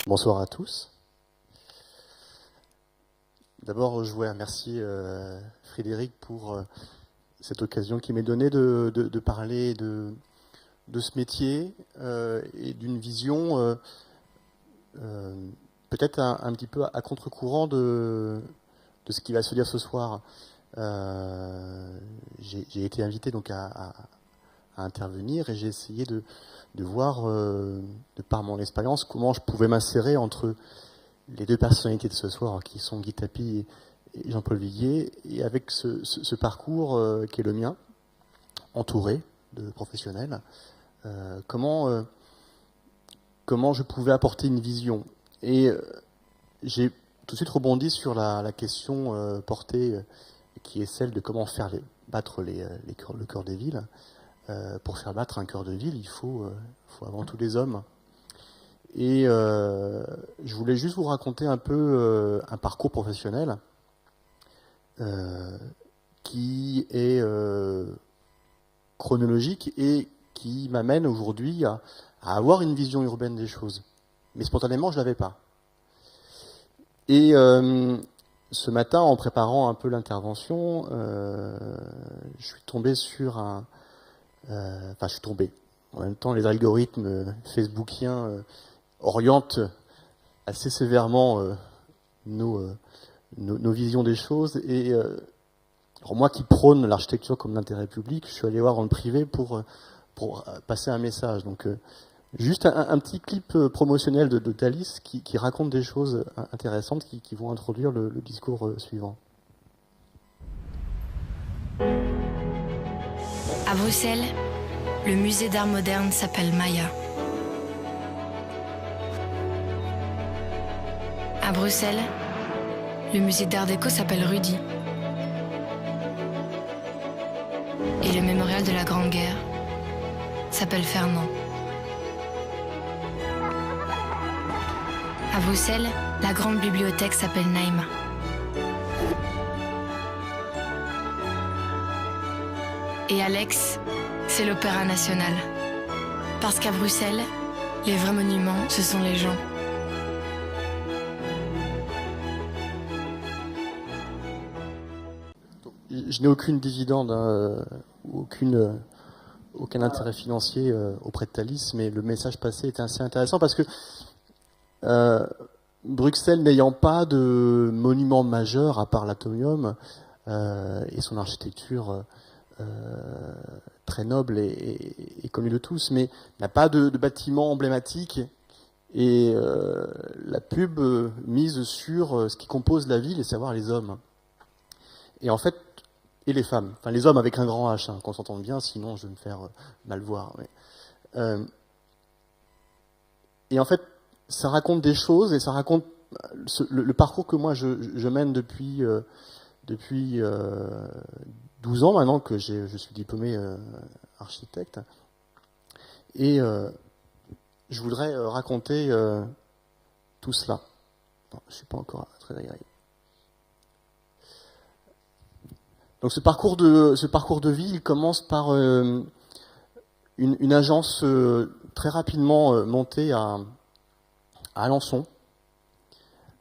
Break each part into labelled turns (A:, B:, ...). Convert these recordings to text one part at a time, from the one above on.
A: Bonsoir à tous. D'abord, je voulais remercier Frédéric pour cette occasion qui m'est donnée de parler de ce métier et d'une vision peut-être un petit peu à contre-courant de ce qui va se dire ce soir. J'ai été invité donc à intervenir et j'ai essayé de voir, de par mon expérience, comment je pouvais m'insérer entre les deux personnalités de ce soir, qui sont Guy Tapie et Jean-Paul Viguier, et avec ce parcours qui est le mien, entouré de professionnels, comment je pouvais apporter une vision. Et j'ai tout de suite rebondi sur la question portée, qui est celle de comment faire battre le cœur des villes. Pour faire battre un cœur de ville, il faut avant tout des hommes. Et je voulais juste vous raconter un peu un parcours professionnel qui est chronologique et qui m'amène aujourd'hui à avoir une vision urbaine des choses. Mais spontanément, je ne l'avais pas. Et ce matin, en préparant un peu l'intervention, je suis tombé sur je suis tombé. En même temps, les algorithmes facebookiens orientent assez sévèrement nos visions des choses. Et alors moi qui prône l'architecture comme l'intérêt public, je suis allé voir en privé pour passer un message. Donc juste un petit clip promotionnel de Thalys qui raconte des choses intéressantes qui vont introduire le discours suivant.
B: À Bruxelles, le musée d'art moderne s'appelle Maya. À Bruxelles, le musée d'art déco s'appelle Rudy. Et le mémorial de la Grande Guerre s'appelle Fernand. À Bruxelles, la grande bibliothèque s'appelle Naïma. Et Alex, c'est l'Opéra National. Parce qu'à Bruxelles, les vrais monuments, ce sont les gens.
A: Je n'ai aucune dividende, aucun intérêt financier auprès de Thalys, mais le message passé était assez intéressant parce que Bruxelles n'ayant pas de monument majeur à part l'Atomium et son architecture très noble et connue de tous, mais n'a pas de bâtiment emblématique et la pub mise sur ce qui compose la ville, et savoir les hommes. Et en fait, et les femmes, enfin les hommes avec un grand H, qu'on s'entende bien, sinon je vais me faire mal voir. Mais, et en fait, ça raconte des choses et ça raconte le parcours que moi je mène depuis 12 ans maintenant que je suis diplômé architecte. Et je voudrais raconter tout cela. Non, je ne suis pas encore très agréable. Donc ce parcours de vie, il commence par une agence très rapidement montée à Alençon.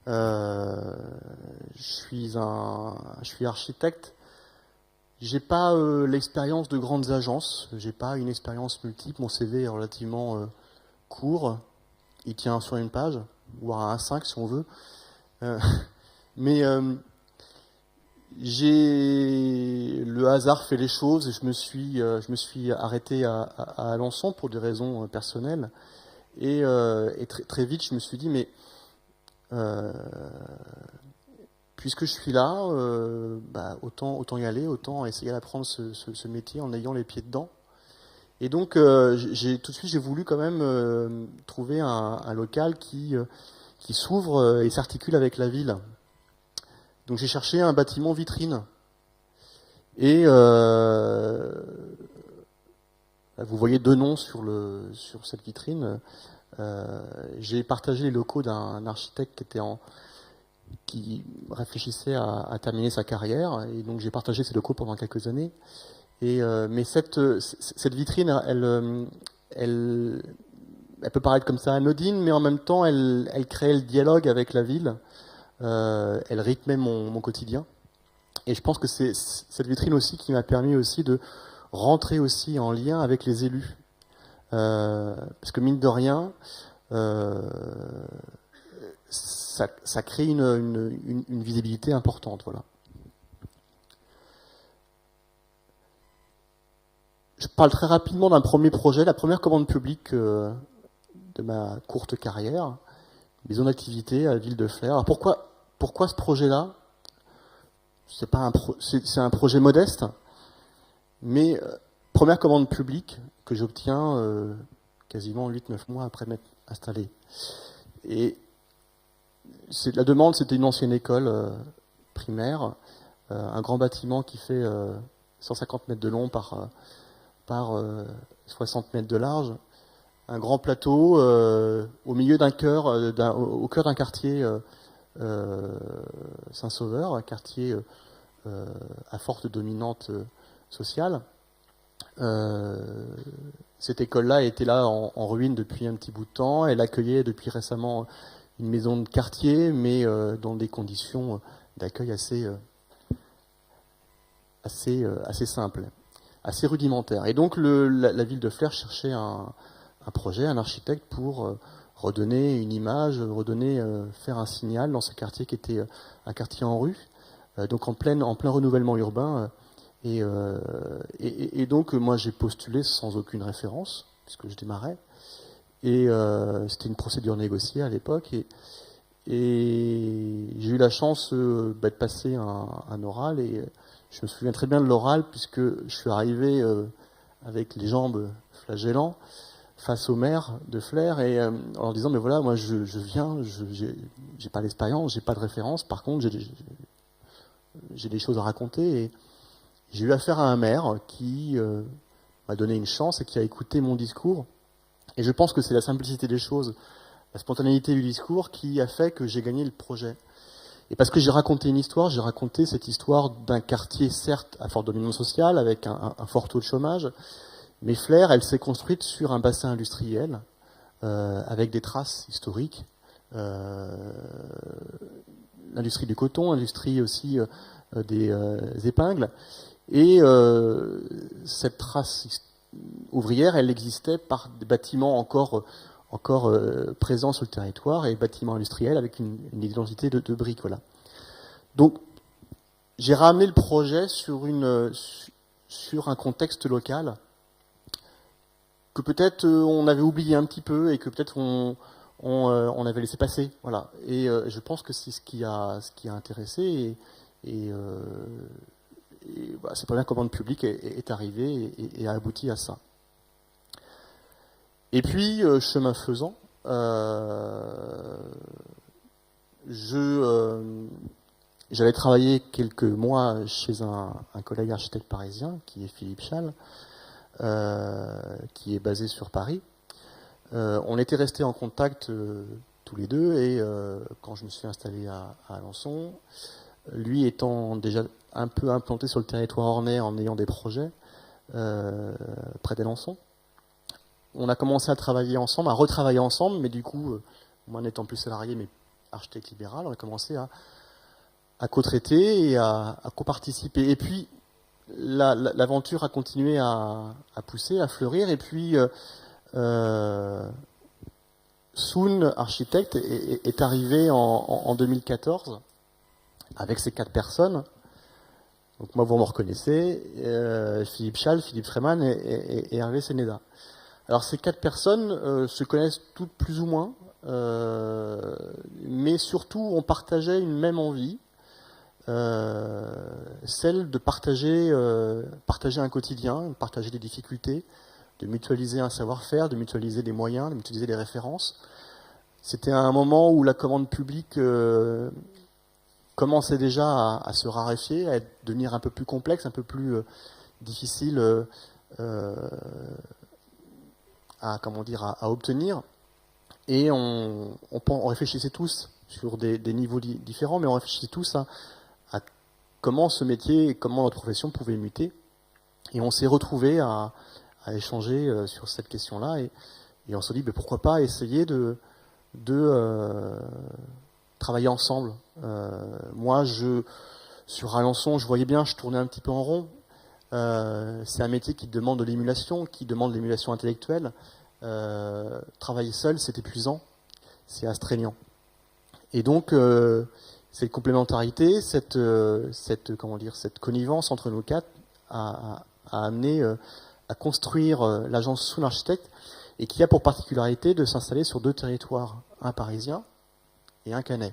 A: Je suis architecte. J'ai pas l'expérience de grandes agences. J'ai pas une expérience multiple. Mon CV est relativement court. Il tient sur une page, voire à A5 si on veut. Mais le hasard fait les choses et je me suis arrêté à Alençon pour des raisons personnelles. Et très vite, je me suis dit, mais puisque je suis là, autant y aller, autant essayer d'apprendre ce métier en ayant les pieds dedans. Et donc, tout de suite, j'ai voulu quand même trouver un local qui s'ouvre et s'articule avec la ville. Donc j'ai cherché un bâtiment vitrine. Et vous voyez deux noms sur cette vitrine. J'ai partagé les locaux d'un architecte qui réfléchissait à terminer sa carrière, et donc j'ai partagé ces locaux pendant quelques années. Mais cette vitrine, elle elle peut paraître comme ça anodine, mais en même temps, elle créait le dialogue avec la ville. Elle rythmait mon quotidien. Et je pense que c'est cette vitrine aussi qui m'a permis aussi de rentrer aussi en lien avec les élus. Parce que mine de rien, ça crée une visibilité importante. Voilà. Je parle très rapidement d'un premier projet, la première commande publique de ma courte carrière, maison d'activité à la ville de Flers. Alors pourquoi ce projet-là? C'est un projet modeste, mais première commande publique que j'obtiens quasiment 8-9 mois après m'être installé. Et la demande, c'était une ancienne école primaire, un grand bâtiment qui fait 150 mètres de long par 60 mètres de large, un grand plateau au milieu au cœur d'un quartier Saint-Sauveur, un quartier à forte dominante sociale. Cette école-là était là en ruine depuis un petit bout de temps. Elle accueillait depuis récemment une maison de quartier, mais dans des conditions d'accueil assez simples, assez rudimentaires. Et donc la ville de Flers cherchait un projet, un architecte pour redonner une image, faire un signal dans ce quartier qui était un quartier en rue, donc en plein renouvellement urbain. Et donc moi j'ai postulé sans aucune référence, puisque je démarrais. Et c'était une procédure négociée à l'époque. Et j'ai eu la chance de passer un oral. Et je me souviens très bien de l'oral, puisque je suis arrivé avec les jambes flagellant face au maire de Flers, et en leur disant, mais voilà, moi je viens, j'ai pas d'expérience, j'ai pas de référence, par contre j'ai des choses à raconter. Et j'ai eu affaire à un maire qui m'a donné une chance et qui a écouté mon discours. Et je pense que c'est la simplicité des choses, la spontanéité du discours qui a fait que j'ai gagné le projet. Et parce que j'ai raconté une histoire, j'ai raconté cette histoire d'un quartier, certes, à forte dominance sociale, avec un fort taux de chômage, mais Flers, elle s'est construite sur un bassin industriel, avec des traces historiques, l'industrie du coton, l'industrie aussi des épingles. Et cette trace ouvrière, elle existait par des bâtiments encore présents sur le territoire, et bâtiments industriels avec une identité de briques. Voilà. Donc, j'ai ramené le projet sur un contexte local que peut-être on avait oublié un petit peu et que peut-être on avait laissé passer. Voilà. Et je pense que c'est ce qui a intéressé. Et cette première commande publique est arrivée et a abouti à ça. Et puis, chemin faisant, j'avais travaillé quelques mois chez un collègue architecte parisien, qui est Philippe Schall, qui est basé sur Paris. On était restés en contact tous les deux, et quand je me suis installé à Alençon, lui étant déjà un peu implanté sur le territoire ornais en ayant des projets près d'Alençon, on a commencé à travailler ensemble, à retravailler ensemble, mais du coup, moi n'étant plus salarié, mais architecte libéral, on a commencé à co-traiter et à co-participer. Et puis, l'aventure a continué à pousser, à fleurir, et puis Soun, architecte, est arrivé en 2014 avec ces 4 personnes. Donc moi, vous me reconnaissez, Philippe Schall, Philippe Freeman et Hervé Sénéda. Alors ces 4 personnes se connaissent toutes plus ou moins, mais surtout on partageait une même envie, celle de partager un quotidien, partager des difficultés, de mutualiser un savoir-faire, de mutualiser des moyens, de mutualiser des références. C'était un moment où la commande publique commençait déjà à se raréfier, à devenir un peu plus complexe, un peu plus difficile à obtenir. Et on réfléchissait tous sur des niveaux différents, mais on réfléchissait tous à comment ce métier, comment notre profession pouvait muter. Et on s'est retrouvés à échanger sur cette question-là. Et Et on se dit, pourquoi pas essayer de travailler ensemble. Moi, sur Alençon, je voyais bien, je tournais un petit peu en rond. C'est un métier qui demande de l'émulation, qui demande de l'émulation intellectuelle. Travailler seul, c'est épuisant, c'est astreignant. Et donc, cette complémentarité, cette connivence entre nous quatre a amené à construire l'agence Soon Architect, et qui a pour particularité de s'installer sur 2 territoires, un parisien et un caennais.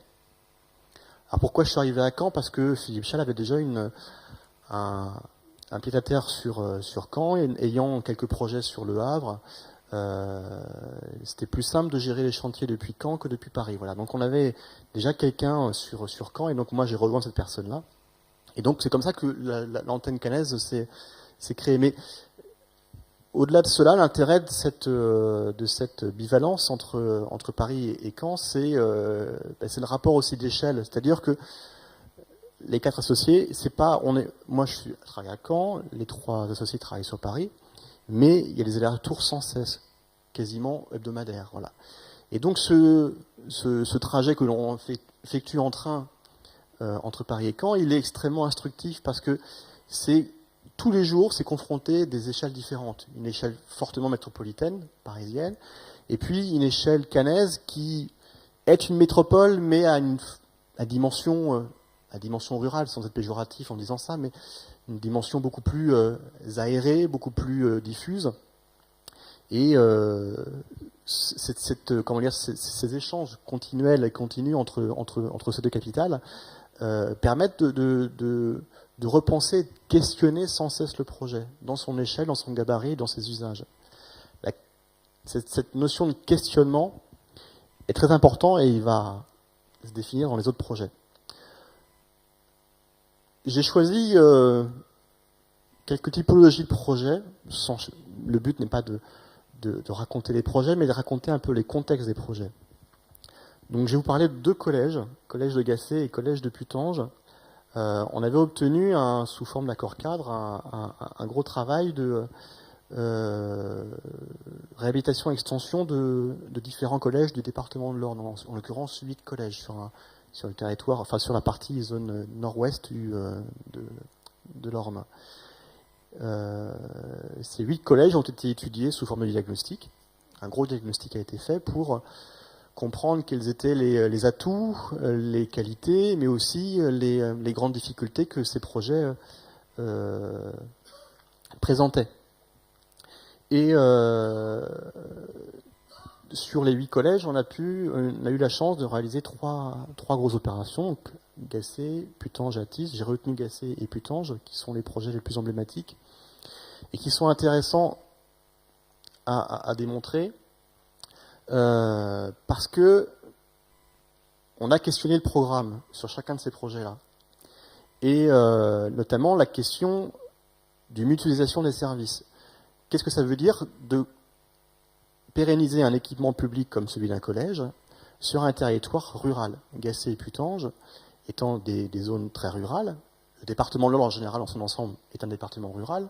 A: Alors pourquoi je suis arrivé à Caen? Parce que Philippe Chal avait déjà un pied-à-terre sur Caen, et ayant quelques projets sur Le Havre, c'était plus simple de gérer les chantiers depuis Caen que depuis Paris. Voilà. Donc on avait déjà quelqu'un sur Caen, et donc moi j'ai rejoint cette personne-là. Et donc c'est comme ça que l'antenne caennaise s'est créée. Mais au-delà de cela, l'intérêt de cette bivalence entre Paris et Caen, c'est le rapport aussi d'échelle. C'est-à-dire que les 4 associés, moi je travaille à Caen, les 3 associés travaillent sur Paris, mais il y a des allers-retours sans cesse, quasiment hebdomadaires. Voilà. Et donc ce trajet que l'on effectue en train entre Paris et Caen, il est extrêmement instructif, parce que tous les jours, c'est confronté à des échelles différentes. Une échelle fortement métropolitaine, parisienne, et puis une échelle caennaise qui est une métropole, mais à dimension rurale, sans être péjoratif en disant ça, mais une dimension beaucoup plus aérée, beaucoup plus diffuse. Et ces échanges continuels et continus entre ces 2 capitales permettent de repenser, de questionner sans cesse le projet, dans son échelle, dans son gabarit, dans ses usages. Cette notion de questionnement est très important, et il va se définir dans les autres projets. J'ai choisi quelques typologies de projets. Le but n'est pas de raconter les projets, mais de raconter un peu les contextes des projets. Donc je vais vous parler de 2 collèges, collège de Gacé et collège de Putange. On avait obtenu, sous forme d'accord cadre, un gros travail de réhabilitation et extension de différents collèges du département de l'Orne, en l'occurrence 8 collèges sur le territoire, enfin sur la partie zone nord-ouest de l'Orne. Ces 8 collèges ont été étudiés sous forme de diagnostic. Un gros diagnostic a été fait pour comprendre quels étaient les atouts, les qualités, mais aussi les grandes difficultés que ces projets présentaient. Et sur les 8 collèges, on a eu la chance de réaliser trois grosses opérations, donc Gacé, Putange, Athis. J'ai retenu Gacé et Putange, qui sont les projets les plus emblématiques et qui sont intéressants à démontrer. Parce que on a questionné le programme sur chacun de ces projets-là, et notamment la question du mutualisation des services. Qu'est-ce que ça veut dire de pérenniser un équipement public comme celui d'un collège sur un territoire rural? Gacé et Putange étant des zones très rurales, le département de l'Orne en général en son ensemble est un département rural.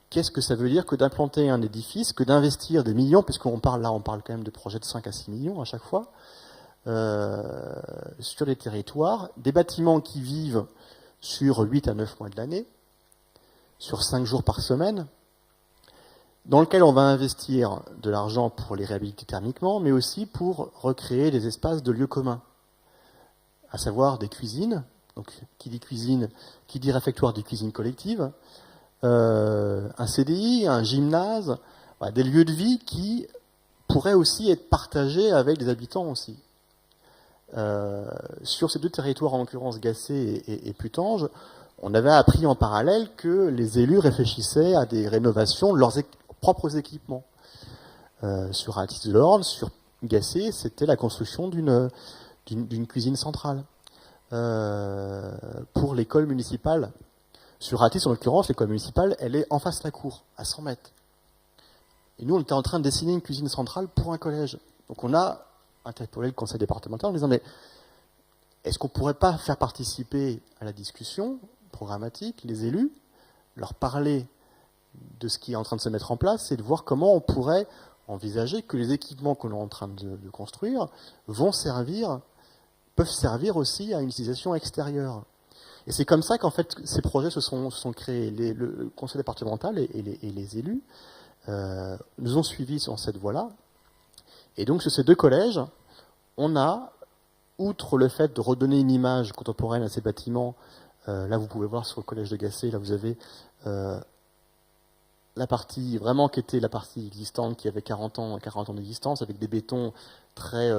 A: Qu'est-ce que ça veut dire que d'implanter un édifice, que d'investir des millions, puisqu'on parle quand même de projets de 5 à 6 millions à chaque fois, sur les territoires, des bâtiments qui vivent sur 8 à 9 mois de l'année, sur 5 jours par semaine, dans lequel on va investir de l'argent pour les réhabiliter thermiquement, mais aussi pour recréer des espaces de lieux communs, à savoir des cuisines. Donc, qui dit cuisine, qui dit réfectoire, dit cuisine collective, un CDI, un gymnase, voilà, des lieux de vie qui pourraient aussi être partagés avec des habitants aussi. Sur ces 2 territoires, en l'occurrence Gacé et Putange, on avait appris en parallèle que les élus réfléchissaient à des rénovations de leurs propres équipements. Sur Athis de l'Orne, sur Gacé, c'était la construction d'une cuisine centrale pour l'école municipale. Sur Athis, en l'occurrence, l'école municipale, elle est en face de la cour, à 100 mètres. Et nous, on était en train de dessiner une cuisine centrale pour un collège. Donc on a interpellé le conseil départemental en disant, mais est-ce qu'on ne pourrait pas faire participer à la discussion programmatique les élus, leur parler de ce qui est en train de se mettre en place, c'est de voir comment on pourrait envisager que les équipements que l'on est en train de construire peuvent servir aussi à une utilisation extérieure. Et c'est comme ça qu'en fait ces projets se sont créés. Le conseil départemental et les élus nous ont suivis sur cette voie-là. Et donc sur ces 2 collèges, on a, outre le fait de redonner une image contemporaine à ces bâtiments, là vous pouvez voir sur le collège de Gacé, là vous avez la partie vraiment qui était la partie existante, qui avait 40 ans d'existence, avec des bétons très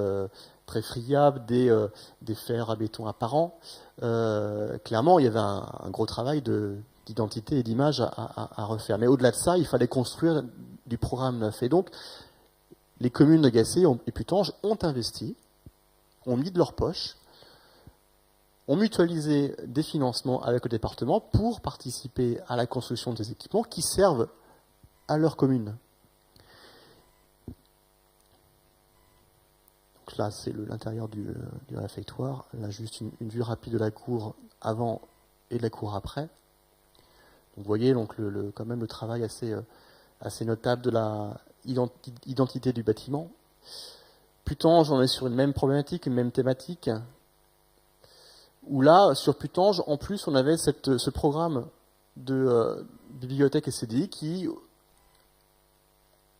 A: friables, des fers à béton apparents. Clairement, il y avait un gros travail d'identité et d'image à refaire. Mais au-delà de ça, il fallait construire du programme neuf. Et donc, les communes de Gacé et Putange ont investi, ont mis de leur poche, ont mutualisé des financements avec le département pour participer à la construction de ces équipements qui servent à leur commune. Donc là, c'est l'intérieur du réfectoire. Là, juste une vue rapide de la cour avant et de la cour après. Donc, vous voyez donc quand même le travail assez notable de la identité du bâtiment. Putange, on est sur une même problématique, une même thématique, où là, sur Putange, en plus, on avait ce programme de bibliothèque et CDI qui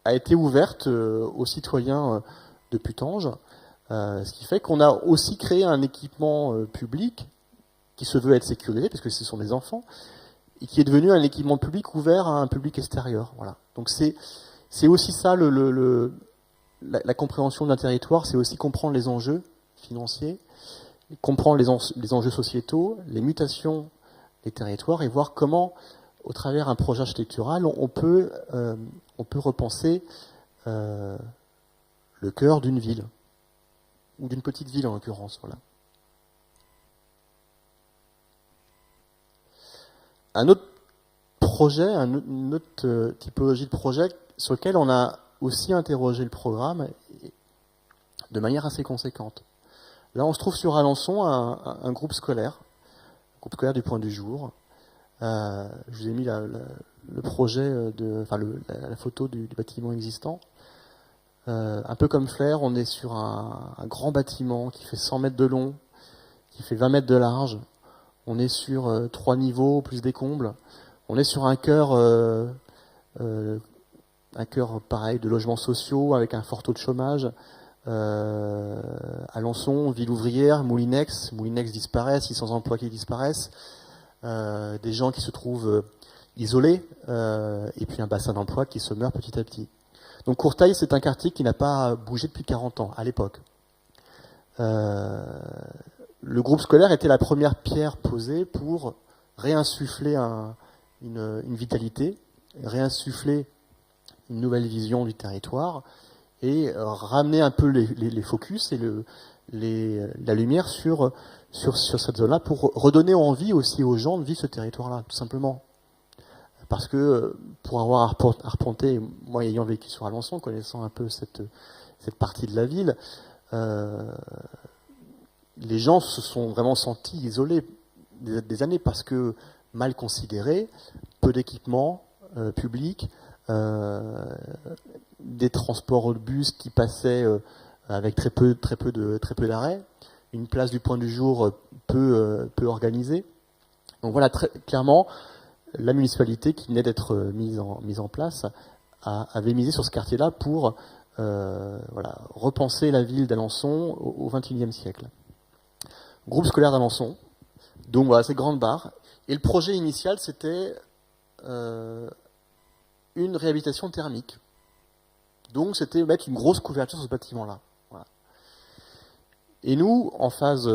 A: a été ouverte aux citoyens de Putange, ce qui fait qu'on a aussi créé un équipement public qui se veut être sécurisé, parce que ce sont des enfants, et qui est devenu un équipement public ouvert à un public extérieur. Voilà. Donc c'est aussi ça, la compréhension d'un territoire, c'est aussi comprendre les enjeux financiers, comprendre les enjeux sociétaux, les mutations des territoires, et voir comment, au travers d'un projet architectural, on peut repenser le cœur d'une ville, ou d'une petite ville en l'occurrence. Voilà. Un autre projet, une autre typologie de projet sur lequel on a aussi interrogé le programme de manière assez conséquente. Là, on se trouve sur Alençon, un groupe scolaire du Point du Jour. Je vous ai mis le projet, la photo du bâtiment existant. Un peu comme Flair, on est sur un grand bâtiment qui fait 100 mètres de long, qui fait 20 mètres de large. On est sur 3 niveaux, plus des combles. On est sur un cœur pareil de logements sociaux, avec un fort taux de chômage. Alençon, ville ouvrière, Moulinex disparaît, 600 emplois qui disparaissent. Des gens qui se trouvent isolés, et puis un bassin d'emploi qui se meurt petit à petit. Donc Courteil, c'est un quartier qui n'a pas bougé depuis 40 ans, à l'époque. Le groupe scolaire était la première pierre posée pour réinsuffler une vitalité, réinsuffler une nouvelle vision du territoire, et ramener un peu les focus et la lumière sur cette zone-là, pour redonner envie aussi aux gens de vivre ce territoire-là, tout simplement. Parce que pour avoir arpenté, moi ayant vécu sur Alençon, connaissant un peu cette partie de la ville, les gens se sont vraiment sentis isolés des années, parce que mal considérés, peu d'équipements publics, des transports de bus qui passaient avec très peu d'arrêts, une place du Point du Jour peu organisée. Donc voilà, très clairement, la municipalité qui venait d'être mise en place avait misé sur ce quartier-là pour repenser la ville d'Alençon au XXIe siècle. Groupe scolaire d'Alençon, donc voilà, c'est grande barre. Et le projet initial, c'était une réhabilitation thermique. Donc c'était mettre une grosse couverture sur ce bâtiment-là. Voilà. Et nous, en phase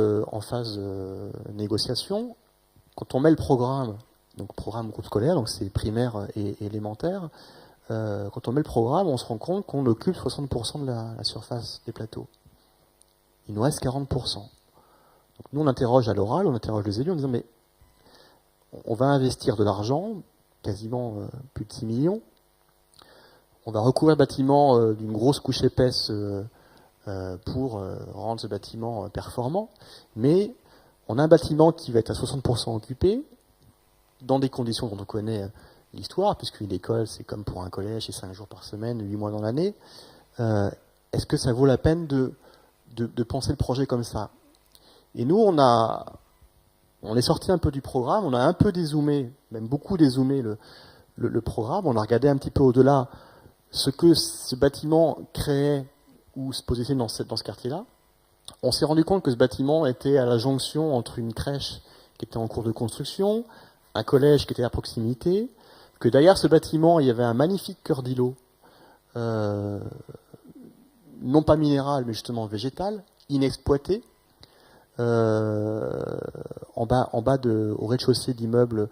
A: négociation, quand on met le programme, donc programme groupe scolaire, donc c'est primaire et élémentaire, quand on met le programme, on se rend compte qu'on occupe 60% de la surface des plateaux. Il nous reste 40%. Donc nous, on interroge à l'oral, on interroge les élus en disant, mais on va investir de l'argent, quasiment plus de 6 millions, on va recouvrir le bâtiment d'une grosse couche épaisse pour rendre ce bâtiment performant, mais on a un bâtiment qui va être à 60% occupé, dans des conditions dont on connaît l'histoire, puisqu'une école, c'est comme pour un collège, c'est 5 jours par semaine, 8 mois dans l'année. Est-ce que ça vaut la peine de penser le projet comme ça? Et nous, on est sorti un peu du programme, on a un peu dézoomé, même beaucoup dézoomé le programme, on a regardé un petit peu au-delà ce que ce bâtiment créait ou se positionnait dans ce quartier-là. On s'est rendu compte que ce bâtiment était à la jonction entre une crèche qui était en cours de construction, un collège qui était à proximité, que derrière ce bâtiment, il y avait un magnifique cœur d'îlot, non pas minéral, mais justement végétal, inexploité, au rez-de-chaussée d'immeubles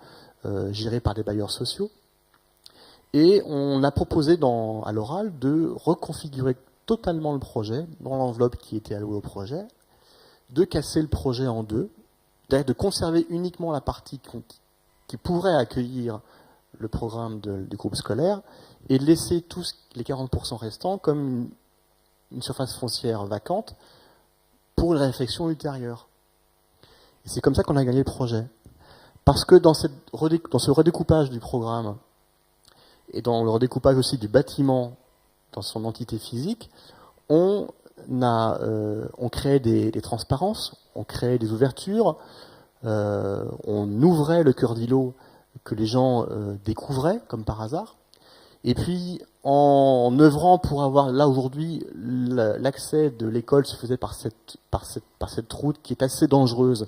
A: gérés par des bailleurs sociaux. Et on a proposé à l'oral de reconfigurer totalement le projet, dans l'enveloppe qui était allouée au projet, de casser le projet en deux, de conserver uniquement la partie qui pourrait accueillir le programme du groupe scolaire, et de laisser tous les 40% restants comme une surface foncière vacante pour une réflexion ultérieure. Et c'est comme ça qu'on a gagné le projet. Parce que dans ce redécoupage du programme, et dans le redécoupage aussi du bâtiment dans son entité physique, on créait des transparences, on créait des ouvertures, on ouvrait le cœur d'îlot que les gens découvraient, comme par hasard. Et puis, en œuvrant pour avoir, là aujourd'hui, l'accès de l'école se faisait par cette route qui est assez dangereuse,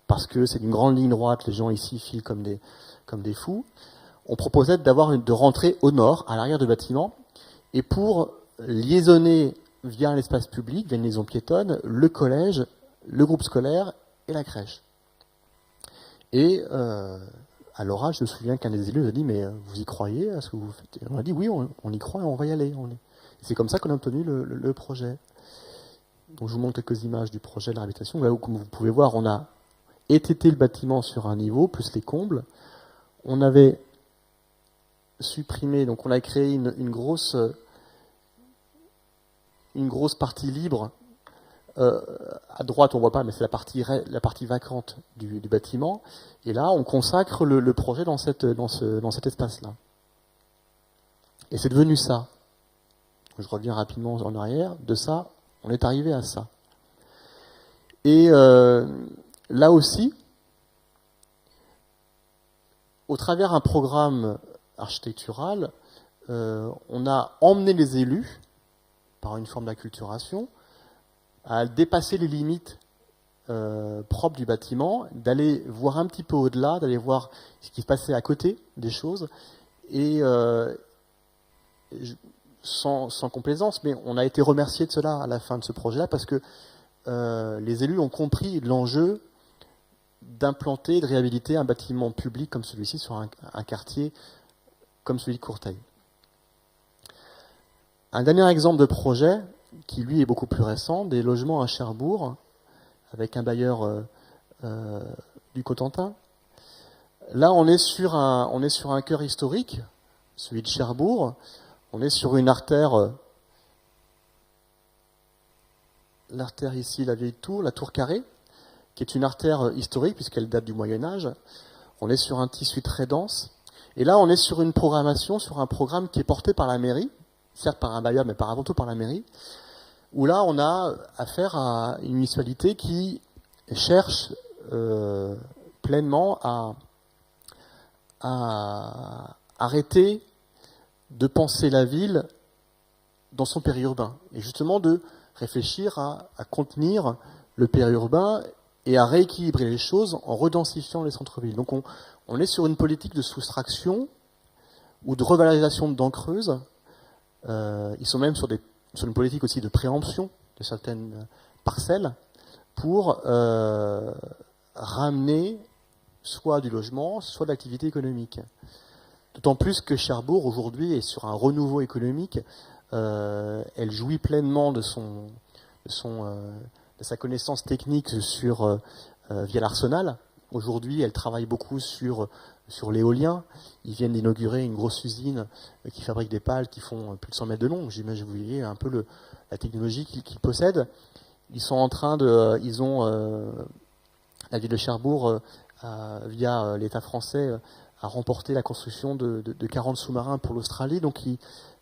A: parce que c'est une grande ligne droite, les gens ici filent comme des fous. On proposait de rentrer au nord, à l'arrière du bâtiment, et pour liaisonner via l'espace public, via une liaison piétonne, le collège, le groupe scolaire et la crèche. Et à l'oral, je me souviens qu'un des élus nous a dit « Mais vous y croyez à ce que vous faites ?» On a dit « Oui, on y croit et on va y aller. » C'est comme ça qu'on a obtenu le projet. Donc je vous montre quelques images du projet de la réhabilitation. Là où, comme vous pouvez voir, on a étêté le bâtiment sur un niveau, plus les combles. On avait supprimé, donc on a créé une grosse partie libre. À droite, on ne voit pas, mais c'est la partie vacante du bâtiment. Et là, on consacre le projet dans cet espace-là. Et c'est devenu ça. Je reviens rapidement en arrière. De ça, on est arrivé à ça. Et là aussi, au travers d'un programme architectural, on a emmené les élus, par une forme d'acculturation, à dépasser les limites propres du bâtiment, d'aller voir un petit peu au-delà, d'aller voir ce qui se passait à côté des choses, et sans complaisance, mais on a été remercié de cela à la fin de ce projet-là, parce que les élus ont compris l'enjeu d'implanter, de réhabiliter un bâtiment public comme celui-ci sur un quartier comme celui de Courteil. Un dernier exemple de projet, qui lui est beaucoup plus récent, des logements à Cherbourg, avec un bailleur du Cotentin. Là, on est sur un cœur historique, celui de Cherbourg. On est sur une artère, l'artère ici, la vieille tour, la tour carrée, qui est une artère historique puisqu'elle date du Moyen-Âge. On est sur un tissu très dense. Et là, on est sur une programmation, sur un programme qui est porté par la mairie, certes par un bailleur, mais avant tout par la mairie, où là, on a affaire à une municipalité qui cherche pleinement à arrêter de penser la ville dans son périurbain, et justement de réfléchir à contenir le périurbain et à rééquilibrer les choses en redensifiant les centres-villes. Donc on est sur une politique de soustraction ou de revalorisation de dents creuses. Ils sont même sur une politique aussi de préemption de certaines parcelles pour ramener soit du logement, soit de l'activité économique. D'autant plus que Cherbourg, aujourd'hui, est sur un renouveau économique. Elle jouit pleinement de sa connaissance technique via l'Arsenal. Aujourd'hui, elle travaille beaucoup sur l'éolien. Ils viennent d'inaugurer une grosse usine qui fabrique des pales qui font plus de 100 mètres de long. J'imagine, vous voyez un peu la technologie qu'ils possèdent. Ils sont en train la ville de Cherbourg, via l'État français, a remporté la construction de 40 sous-marins pour l'Australie. Donc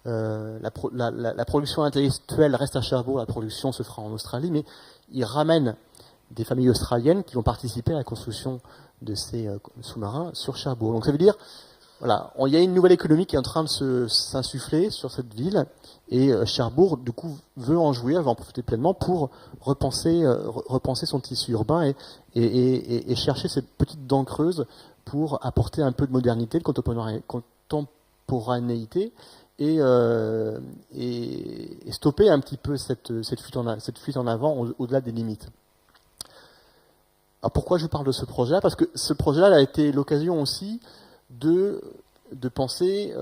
A: la production intellectuelle reste à Cherbourg, la production se fera en Australie, mais il ramène des familles australiennes qui ont participé à la construction de ces sous-marins sur Cherbourg. Donc ça veut dire, voilà, il y a une nouvelle économie qui est en train de s'insuffler sur cette ville, et Cherbourg, du coup, veut en jouer, veut en profiter pleinement pour repenser son tissu urbain et chercher cette petite dent creuse pour apporter un peu de modernité, de contemporanéité, et stopper un petit peu cette fuite en avant au-delà des limites. Alors pourquoi je vous parle de ce projet-là? Parce que ce projet-là a été l'occasion aussi de penser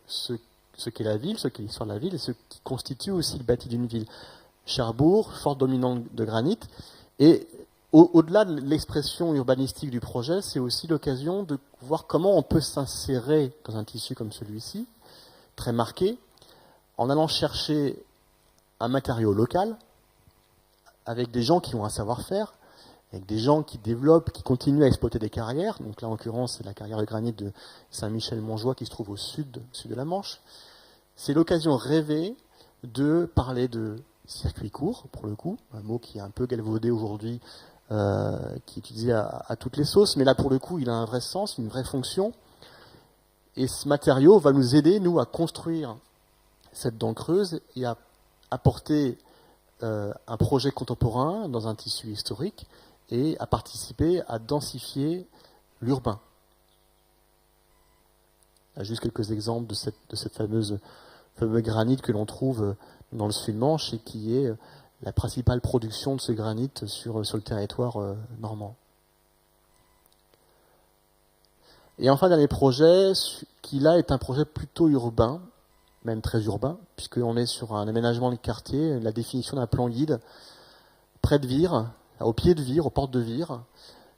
A: ce qu'est la ville, ce qu'est l'histoire de la ville, et ce qui constitue aussi le bâti d'une ville. Cherbourg, forte dominante de granit, et au-delà de l'expression urbanistique du projet, c'est aussi l'occasion de voir comment on peut s'insérer dans un tissu comme celui-ci, très marqué, en allant chercher un matériau local, avec des gens qui ont un savoir-faire, avec des gens qui développent, qui continuent à exploiter des carrières. Donc là, en l'occurrence, c'est la carrière de granit de Saint-Michel-Montjoie qui se trouve au sud de la Manche. C'est l'occasion rêvée de parler de circuit court, pour le coup, un mot qui est un peu galvaudé aujourd'hui, qui est utilisé à toutes les sauces, mais là, pour le coup, il a un vrai sens, une vraie fonction. Et ce matériau va nous aider, nous, à construire cette dent creuse et à apporter un projet contemporain dans un tissu historique et à participer à densifier l'urbain. Juste quelques exemples de cette fameux granit que l'on trouve dans le Sud-Manche et qui est la principale production de ce granit sur le territoire normand. Et enfin, dernier projet, qui là est un projet plutôt urbain, même très urbain, puisqu'on est sur un aménagement de quartier, la définition d'un plan guide près de Vire, au pied de Vire, aux portes de Vire,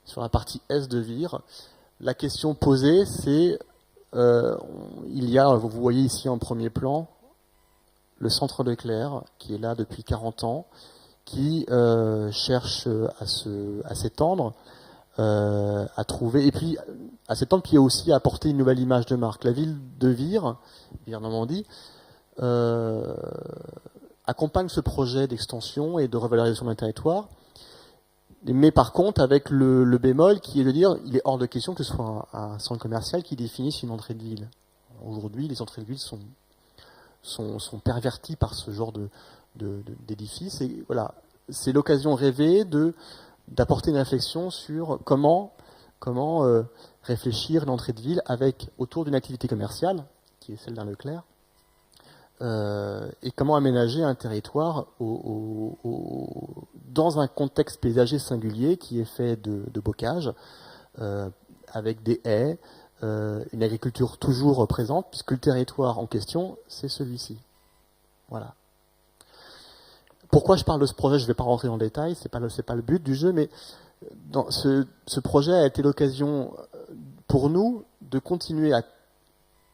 A: sur la partie est de Vire. La question posée, c'est, il y a, vous voyez ici en premier plan, le centre Leclerc, qui est là depuis 40 ans, qui cherche à s'étendre, à trouver, et puis à s'étendre, puis aussi à apporter une nouvelle image de marque. La ville de Vire, Vire-Normandie, accompagne ce projet d'extension et de revalorisation d'un territoire, mais par contre avec le bémol qui est de dire il est hors de question que ce soit un centre commercial qui définisse une entrée de ville. Aujourd'hui, les entrées de ville sont perverties par ce genre d'édifice, et voilà, c'est l'occasion rêvée d'apporter une réflexion sur comment réfléchir l'entrée de ville autour d'une activité commerciale, qui est celle d'un Leclerc, et comment aménager un territoire dans un contexte paysager singulier qui est fait de bocage, avec des haies, une agriculture toujours présente, puisque le territoire en question, c'est celui-ci. Voilà. Pourquoi je parle de ce projet? Je ne vais pas rentrer dans le détail, c'est pas le but du jeu, mais ce projet a été l'occasion pour nous de continuer à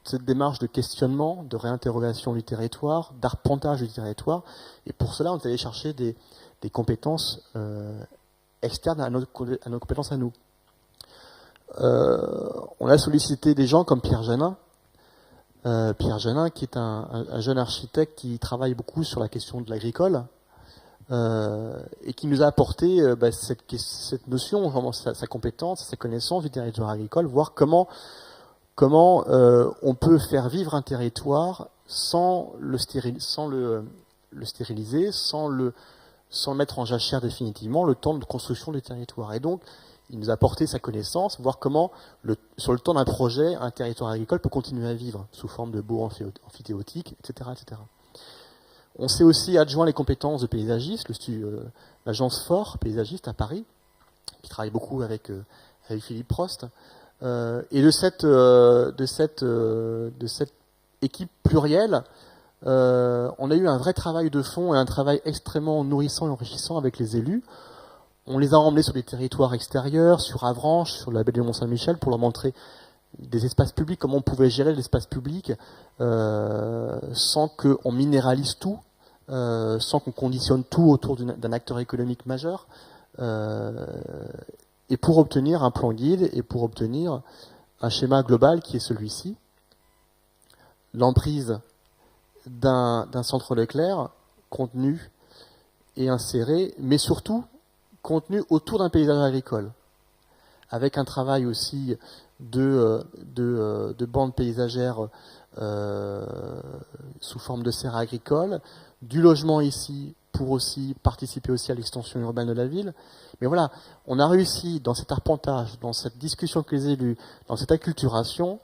A: cette démarche de questionnement, de réinterrogation du territoire, d'arpentage du territoire, et pour cela on est allé chercher des compétences externes à nos compétences à nous. On a sollicité des gens comme Pierre Janin, qui est un jeune architecte qui travaille beaucoup sur la question de l'agricole, et qui nous a apporté cette notion, vraiment sa compétence, sa connaissance du territoire agricole, voir comment on peut faire vivre un territoire sans le stériliser, sans le mettre en jachère définitivement, le temps de construction du territoire. Et donc, il nous a apporté sa connaissance, voir comment, sur le temps d'un projet, un territoire agricole peut continuer à vivre, sous forme de baux amphithéotiques, etc., etc. On s'est aussi adjoint les compétences de paysagistes, l'agence Fort, paysagiste à Paris, qui travaille beaucoup avec Philippe Prost, et de cette équipe plurielle, on a eu un vrai travail de fond et un travail extrêmement nourrissant et enrichissant avec les élus. On les a emmenés sur des territoires extérieurs, sur Avranches, sur la baie du Mont-Saint-Michel, pour leur montrer des espaces publics, comment on pouvait gérer l'espace public sans qu'on minéralise tout, sans qu'on conditionne tout autour d'un acteur économique majeur, et pour obtenir un plan guide et pour obtenir un schéma global qui est celui-ci. L'emprise d'un centre Leclerc contenu et inséré, mais surtout contenu autour d'un paysage agricole, avec un travail aussi de bandes paysagères sous forme de serres agricoles, du logement ici pour aussi participer aussi à l'extension urbaine de la ville. Mais voilà, on a réussi dans cet arpentage, dans cette discussion avec les élus, dans cette acculturation,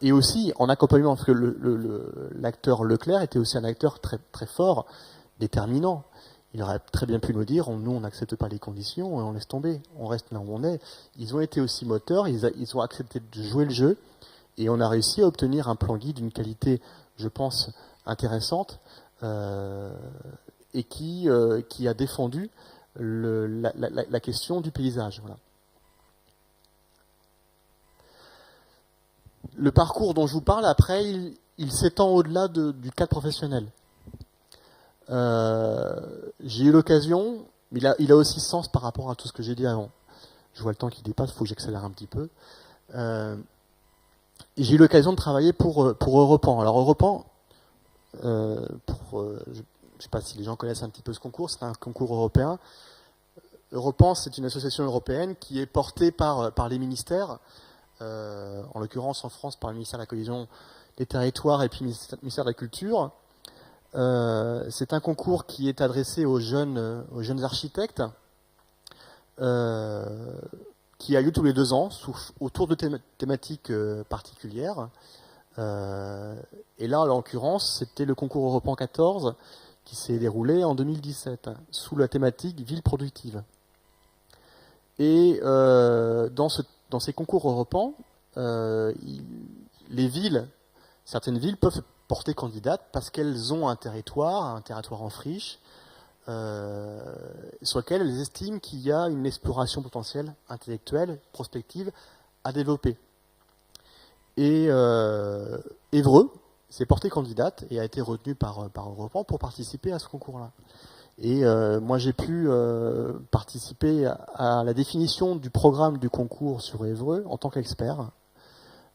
A: et aussi en accompagnement, parce que l'acteur Leclerc était aussi un acteur très, très fort, déterminant. Il aurait très bien pu nous dire, nous on n'accepte pas les conditions, et on laisse tomber, on reste là où on est. Ils ont été aussi moteurs, ils ont accepté de jouer le jeu, et on a réussi à obtenir un plan guide d'une qualité, je pense, intéressante, et qui a défendu la question du paysage. Voilà. Le parcours dont je vous parle, après, il s'étend au-delà du cadre professionnel. J'ai eu l'occasion, mais il a aussi sens par rapport à tout ce que j'ai dit avant. Je vois le temps qui dépasse, il faut que j'accélère un petit peu. J'ai eu l'occasion de travailler pour Europan. Alors Europan, je ne sais pas si les gens connaissent un petit peu ce concours, c'est un concours européen. Europan, c'est une association européenne qui est portée par les ministères, en l'occurrence en France par le ministère de la Cohésion des Territoires et puis le ministère de la Culture. C'est un concours qui est adressé aux jeunes architectes, qui a lieu tous les 2 ans autour de thématiques particulières. Et là, en l'occurrence, c'était le concours Europan 14 qui s'est déroulé en 2017 sous la thématique ville productive. Et dans ces concours Europan, certaines villes peuvent porter candidate parce qu'elles ont un territoire en friche, sur lequel elles estiment qu'il y a une exploration potentielle intellectuelle, prospective, à développer. Et Évreux s'est porté candidate et a été retenu par Europan pour participer à ce concours-là. Et moi j'ai pu participer à la définition du programme du concours sur Évreux en tant qu'expert.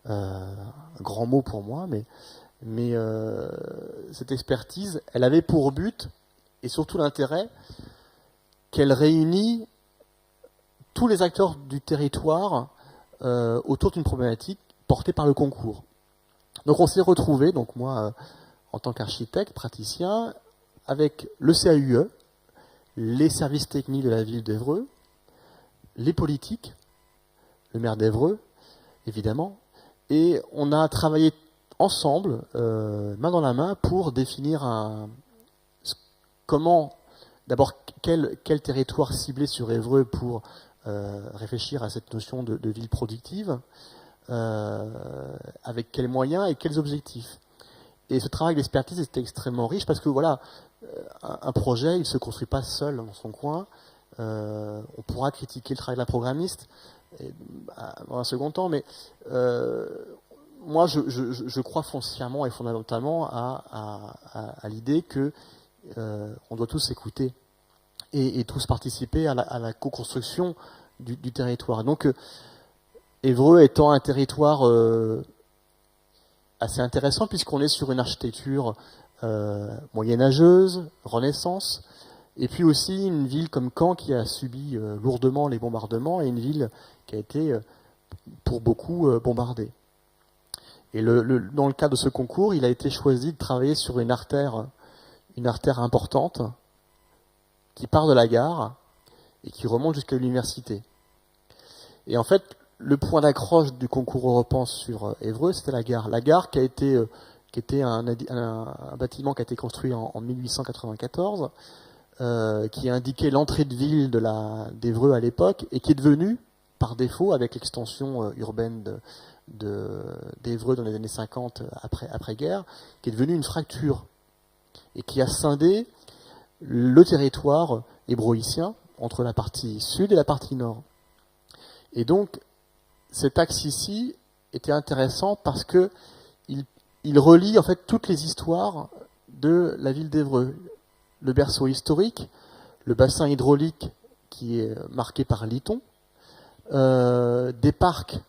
A: Un grand mot pour moi, mais cette expertise, elle avait pour but, et surtout l'intérêt, qu'elle réunit tous les acteurs du territoire autour d'une problématique portée par le concours. Donc on s'est retrouvés, donc moi en tant qu'architecte, praticien, avec le CAUE, les services techniques de la ville d'Évreux, les politiques, le maire d'Évreux, évidemment, et on a travaillé ensemble, main dans la main, pour définir d'abord quel territoire cibler sur Évreux pour réfléchir à cette notion de ville productive, avec quels moyens et quels objectifs. Et ce travail d'expertise était extrêmement riche parce que voilà, un projet, il ne se construit pas seul dans son coin. On pourra critiquer le travail de la programmiste dans un second temps, mais moi je crois foncièrement et fondamentalement à l'idée que on doit tous s'écouter et tous participer à la co-construction du territoire. Donc Évreux étant un territoire assez intéressant puisqu'on est sur une architecture moyenâgeuse, Renaissance, et puis aussi une ville comme Caen qui a subi lourdement les bombardements et une ville qui a été pour beaucoup bombardée. Et dans le cadre de ce concours, il a été choisi de travailler sur une artère importante qui part de la gare et qui remonte jusqu'à l'université. Et en fait, le point d'accroche du concours européen sur Évreux, c'était la gare. La gare qui était un bâtiment qui a été construit en 1894, qui indiquait l'entrée de ville d'Évreux à l'époque, et qui est devenu, par défaut, avec l'extension urbaine d'Évreux dans les années 50 après-guerre, qui est devenu une fracture, et qui a scindé le territoire hébroïcien entre la partie sud et la partie nord. Et donc, cet axe ici était intéressant parce que il relie en fait toutes les histoires de la ville d'Évreux. Le berceau historique, le bassin hydraulique qui est marqué par l'Iton, des parcs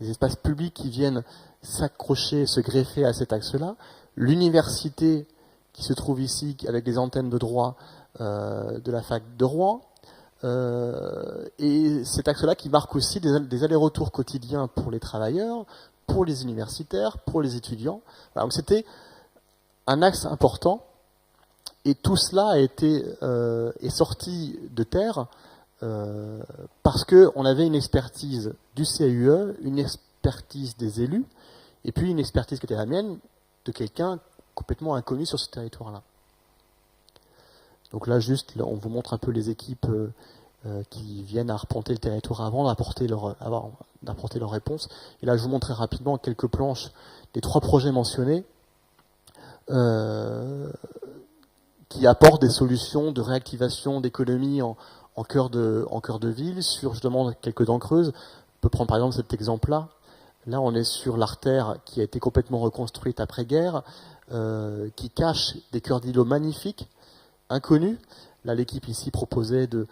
A: les espaces publics qui viennent s'accrocher, se greffer à cet axe-là, l'université qui se trouve ici avec les antennes de droit de la fac de Rouen, et cet axe-là qui marque aussi des allers-retours quotidiens pour les travailleurs, pour les universitaires, pour les étudiants. Voilà, donc c'était un axe important, et tout cela est sorti de terre parce qu'on avait une expertise du CAUE, une expertise des élus, et puis une expertise qui était la mienne, de quelqu'un complètement inconnu sur ce territoire-là. Donc là, juste, on vous montre un peu les équipes qui viennent à arpenter le territoire avant d'apporter leur réponse. Et là, je vous montrerai rapidement quelques planches des 3 projets mentionnés qui apportent des solutions de réactivation d'économie en cœur de ville, sur, je demande, quelques dents creuses. On peut prendre par exemple cet exemple-là. Là, on est sur l'artère qui a été complètement reconstruite après-guerre, qui cache des cœurs d'îlots magnifiques, inconnus. Là, l'équipe ici proposait de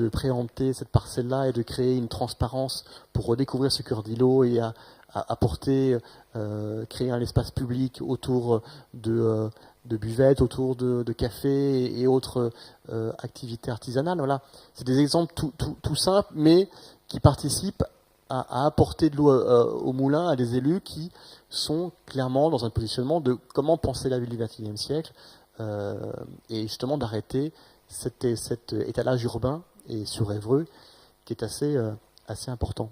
A: préempter cette parcelle-là et de créer une transparence pour redécouvrir ce cœur d'îlot et apporter, créer un espace public autour de buvettes, autour de cafés et autres activités artisanales. Voilà. C'est des exemples tout simples, mais qui participent à apporter de l'eau au moulin à des élus qui sont clairement dans un positionnement de comment penser la ville du XXIe siècle, et justement d'arrêter cet étalage urbain et sur Évreux qui est assez important.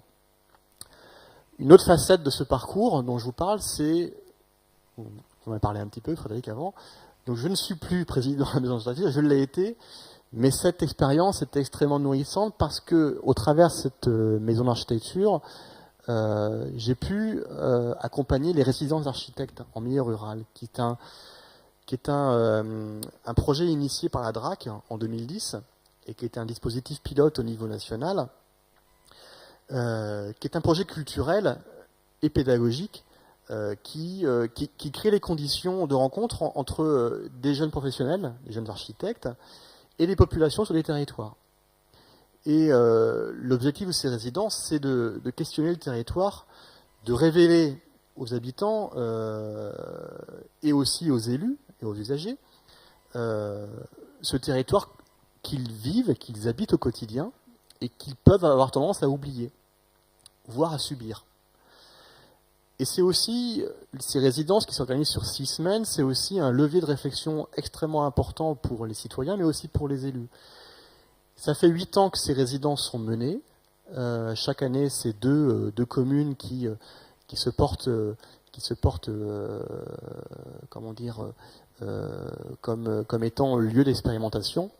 A: Une autre facette de ce parcours dont je vous parle, c'est, vous m'en avez parlé un petit peu, Frédéric, avant, donc je ne suis plus président de la maison d'architecture, je l'ai été, mais cette expérience était extrêmement nourrissante parce que, au travers de cette maison d'architecture, j'ai pu accompagner les résidences d'architectes en milieu rural, qui est un projet initié par la DRAC en 2010 et qui est un dispositif pilote au niveau national, qui est un projet culturel et pédagogique qui crée les conditions de rencontre entre des jeunes professionnels, des jeunes architectes, et les populations sur les territoires. Et l'objectif de ces résidences, c'est de questionner le territoire, de révéler aux habitants et aussi aux élus et aux usagers ce territoire qu'ils vivent, qu'ils habitent au quotidien et qu'ils peuvent avoir tendance à oublier, voire à subir. Et c'est aussi, ces résidences qui s'organisent sur 6 semaines, c'est aussi un levier de réflexion extrêmement important pour les citoyens, mais aussi pour les élus. Ça fait 8 ans que ces résidences sont menées. Chaque année, c'est deux communes qui se portent, comment dire, comme étant lieu d'expérimentation.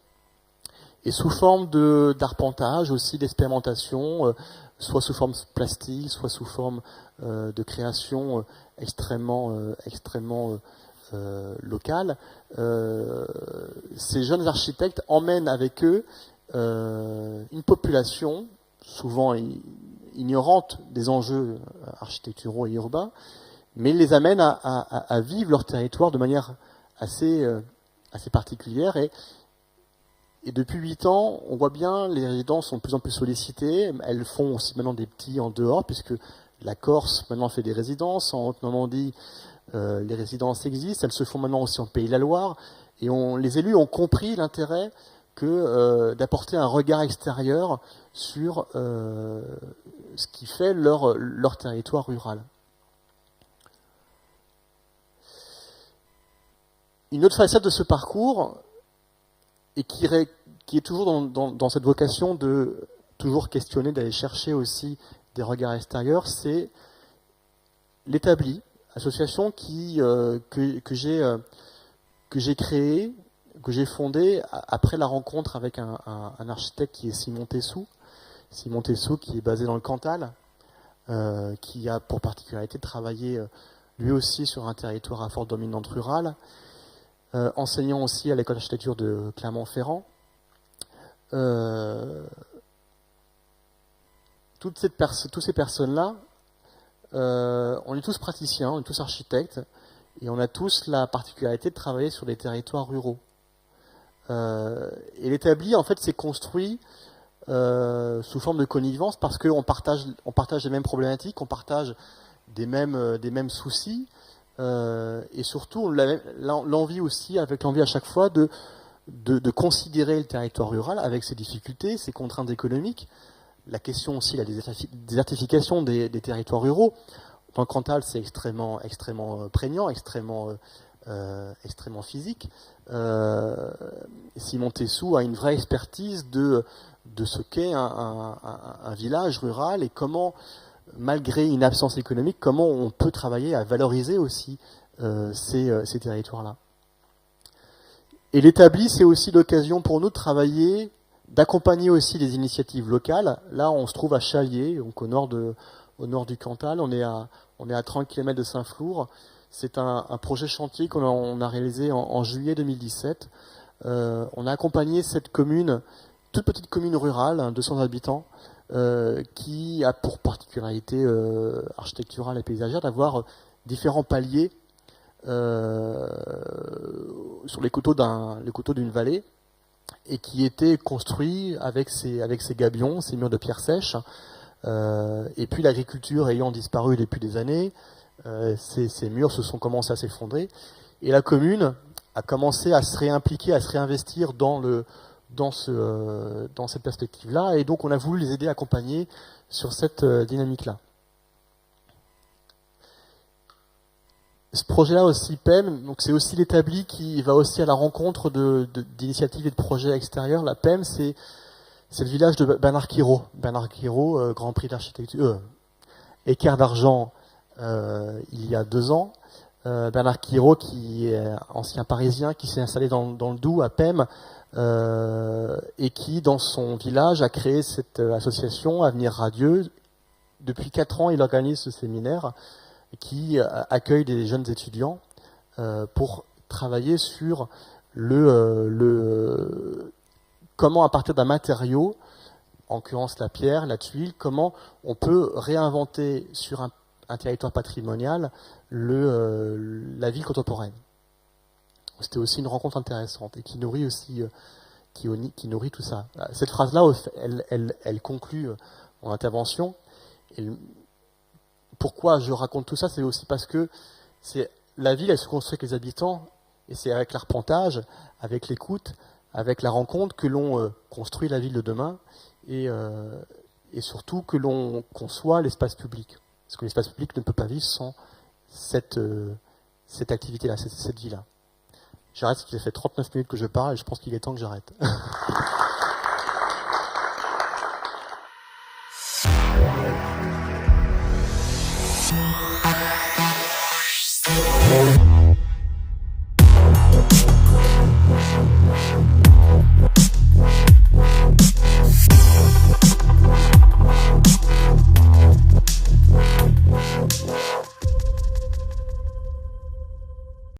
A: Et sous forme d'arpentage aussi, d'expérimentation, soit sous forme plastique, soit sous forme de création extrêmement locale. Ces jeunes architectes emmènent avec eux une population, souvent ignorante des enjeux architecturaux et urbains, mais ils les amènent à vivre leur territoire de manière assez particulière. Et depuis 8 ans, on voit bien, les résidences sont de plus en plus sollicitées. Elles font aussi maintenant des petits en dehors, puisque la Corse maintenant fait des résidences. En Haute-Normandie, les résidences existent. Elles se font maintenant aussi en Pays de la Loire. Et les élus ont compris l'intérêt d'apporter un regard extérieur sur ce qui fait leur territoire rural. Une autre facette de ce parcours, et qui est toujours dans cette vocation de toujours questionner, d'aller chercher aussi des regards extérieurs, c'est l'établi, association que j'ai créée, que j'ai fondée après la rencontre avec un architecte qui est Simon Tessou. Simon Tessou qui est basé dans le Cantal, qui a pour particularité de travailler lui aussi sur un territoire à forte dominante rurale, enseignant aussi à l'école d'architecture de Clermont-Ferrand. Toutes ces personnes-là, on est tous praticiens, on est tous architectes, et on a tous la particularité de travailler sur des territoires ruraux. Et l'établi, en fait, s'est construit sous forme de connivence parce qu'on partage les mêmes problématiques, on partage des mêmes soucis, et surtout l'envie aussi, avec l'envie à chaque fois de considérer le territoire rural avec ses difficultés, ses contraintes économiques, la question aussi la désertification des territoires ruraux. Dans le Cantal, c'est extrêmement prégnant, extrêmement physique. Simon Tessou a une vraie expertise de ce qu'est un village rural et comment, malgré une absence économique, comment on peut travailler à valoriser aussi ces territoires-là. Et l'établi, c'est aussi l'occasion pour nous de travailler, d'accompagner aussi les initiatives locales. Là, on se trouve à Chalier, donc au nord du Cantal. On est à 30 km de Saint-Flour. C'est un projet chantier qu'on a réalisé en juillet 2017. On a accompagné cette commune, toute petite commune rurale, 200 habitants, qui a pour particularité architecturale et paysagère d'avoir différents paliers sur les coteaux d'une vallée, et qui était construit avec ses gabions, ses murs de pierre sèche. Et puis l'agriculture ayant disparu depuis des années, ces murs commencé à s'effondrer, et la commune a commencé à se réimpliquer, à se réinvestir dans cette perspective-là, et donc on a voulu les aider à accompagner sur cette dynamique-là. Ce projet-là aussi, PEM, donc c'est aussi l'établi qui va aussi à la rencontre d'initiatives et de projets extérieurs. La PEM, c'est le village de Bernard Quirault. Bernard Quirault, Grand Prix d'architecture, équerre d'argent il y a 2 ans. Bernard Quirault, qui est ancien parisien, qui s'est installé dans le Doubs, à PEM, et qui, dans son village, a créé cette association Avenir Radieux. Depuis 4 ans, il organise ce séminaire qui accueille des jeunes étudiants pour travailler sur comment, à partir d'un matériau, en l'occurrence la pierre, la tuile, comment on peut réinventer sur un territoire patrimonial la ville contemporaine. C'était aussi une rencontre intéressante et qui nourrit aussi qui nourrit tout ça. Cette phrase-là, elle conclut mon intervention. Pourquoi je raconte tout ça, c'est aussi parce que la ville, elle se construit avec les habitants, et c'est avec l'arpentage, avec l'écoute, avec la rencontre que l'on construit la ville de demain, et surtout que l'on conçoit l'espace public. Parce que l'espace public ne peut pas vivre sans cette activité-là, cette vie-là. J'arrête, parce qu'il a fait 39 minutes que je parle, et je pense qu'il est temps que j'arrête.